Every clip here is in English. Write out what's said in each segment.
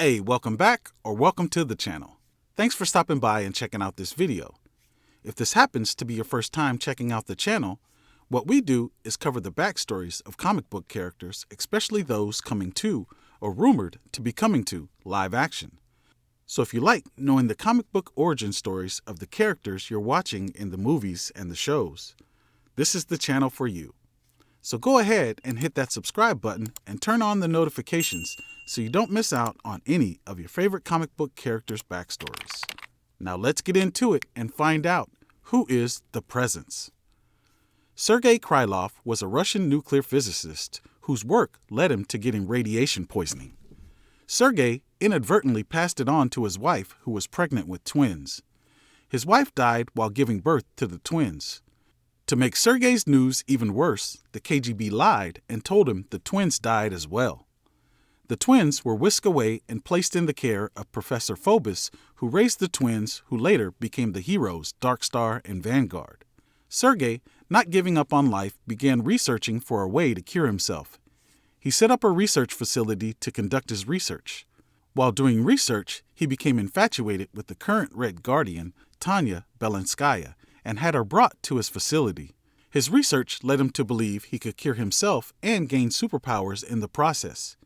Hey, welcome back or welcome to the channel. Thanks for stopping by and checking out this video. If this happens to be your first time checking out the channel, what we do is cover the backstories of comic book characters, especially those coming to, or rumored to be coming to, live action. So if you like knowing the comic book origin stories of the characters you're watching in the movies and the shows, this is the channel for you. So go ahead and hit that subscribe button and turn on the notifications so you don't miss out on any of your favorite comic book characters' backstories. Now let's get into it and find out who is the Presence. Sergei Krylov was a Russian nuclear physicist whose work led him to getting radiation poisoning. Sergei inadvertently passed it on to his wife, who was pregnant with twins. His wife died while giving birth to the twins. To make Sergei's news even worse, the KGB lied and told him the twins died as well. The twins were whisked away and placed in the care of Professor Phobos, who raised the twins who later became the heroes Darkstar and Vanguard. Sergei, not giving up on life, began researching for a way to cure himself. He set up a research facility to conduct his research. While doing research, he became infatuated with the current Red Guardian, Tanya Belenskaya, and had her brought to his facility. His research led him to believe he could cure himself and gain superpowers in the process.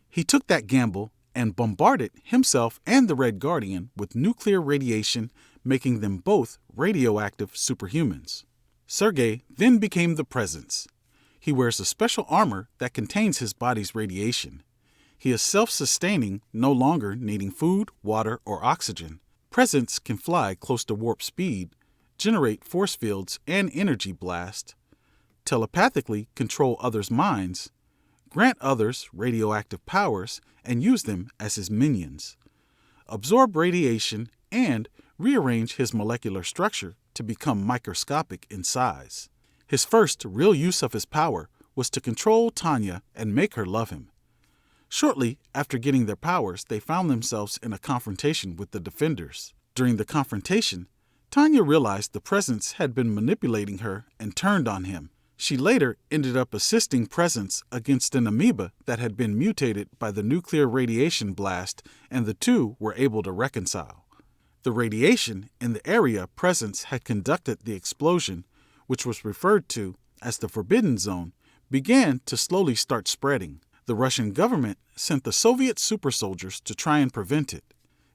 He took that gamble and bombarded himself and the Red Guardian with nuclear radiation, making them both radioactive superhumans. Sergei then became the Presence. He wears a special armor that contains his body's radiation. He is self-sustaining, no longer needing food, water, or oxygen. Presence can fly close to warp speed, generate force fields and energy blast, telepathically control others' minds, grant others radioactive powers, and use them as his minions, absorb radiation, and rearrange his molecular structure to become microscopic in size. His first real use of his power was to control Tanya and make her love him. Shortly after getting their powers, they found themselves in a confrontation with the Defenders. During the confrontation, Tanya realized the Presence had been manipulating her and turned on him. She later ended up assisting Presence against an amoeba that had been mutated by the nuclear radiation blast, and the two were able to reconcile. The radiation in the area Presence had conducted the explosion, which was referred to as the Forbidden Zone, began to slowly start spreading. The Russian government sent the Soviet super soldiers to try and prevent it.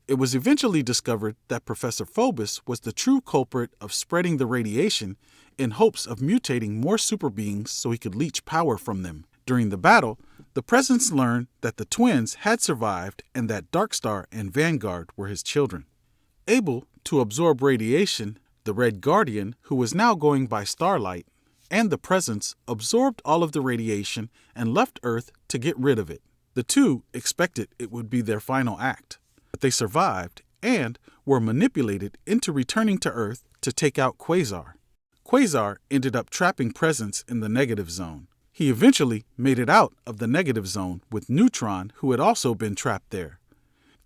It was eventually discovered that Professor Phobos was the true culprit of spreading the radiation in hopes of mutating more super beings so he could leech power from them. During the battle, the Presence learned that the twins had survived and that Darkstar and Vanguard were his children. Able to absorb radiation, the Red Guardian, who was now going by Starlight, and the Presence absorbed all of the radiation and left Earth to get rid of it. The two expected it would be their final act. But they survived and were manipulated into returning to Earth to take out Quasar. Quasar ended up trapping Presence in the negative zone. He eventually made it out of the negative zone with Neutron, who had also been trapped there.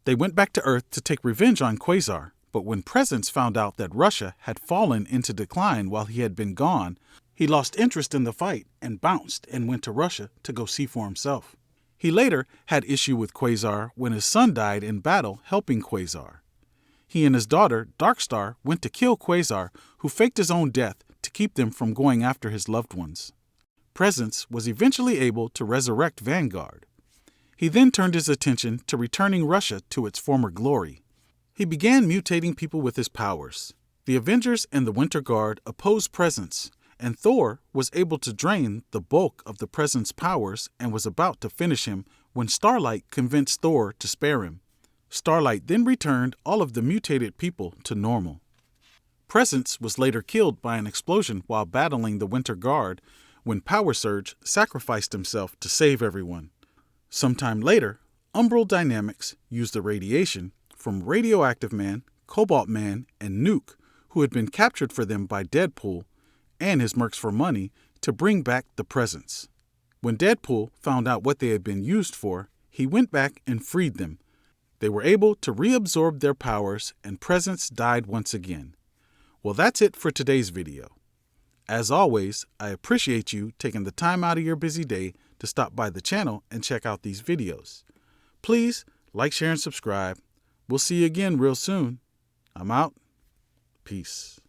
They went back to Earth to take revenge on Quasar, but when Presence found out that Russia had fallen into decline while he had been gone, he lost interest in the fight and bounced and went to Russia to go see for himself. He later had issue with Quasar when his son died in battle helping Quasar. He and his daughter, Darkstar, went to kill Quasar, who faked his own death to keep them from going after his loved ones. Presence was eventually able to resurrect Vanguard. He then turned his attention to returning Russia to its former glory. He began mutating people with his powers. The Avengers and the Winter Guard opposed Presence, and Thor was able to drain the bulk of the Presence powers and was about to finish him when Starlight convinced Thor to spare him. Starlight then returned all of the mutated people to normal. Presence was later killed by an explosion while battling the Winter Guard when Power Surge sacrificed himself to save everyone. Sometime later, Umbral Dynamics used the radiation from Radioactive Man, Cobalt Man, and Nuke, who had been captured for them by Deadpool and his mercs for money, to bring back the Presence. When Deadpool found out what they had been used for, he went back and freed them. They were able to reabsorb their powers, and Presence died once again. Well, that's it for today's video. As always, I appreciate you taking the time out of your busy day to stop by the channel and check out these videos. Please Like, share, and subscribe. We'll see you again real soon. I'm out. Peace.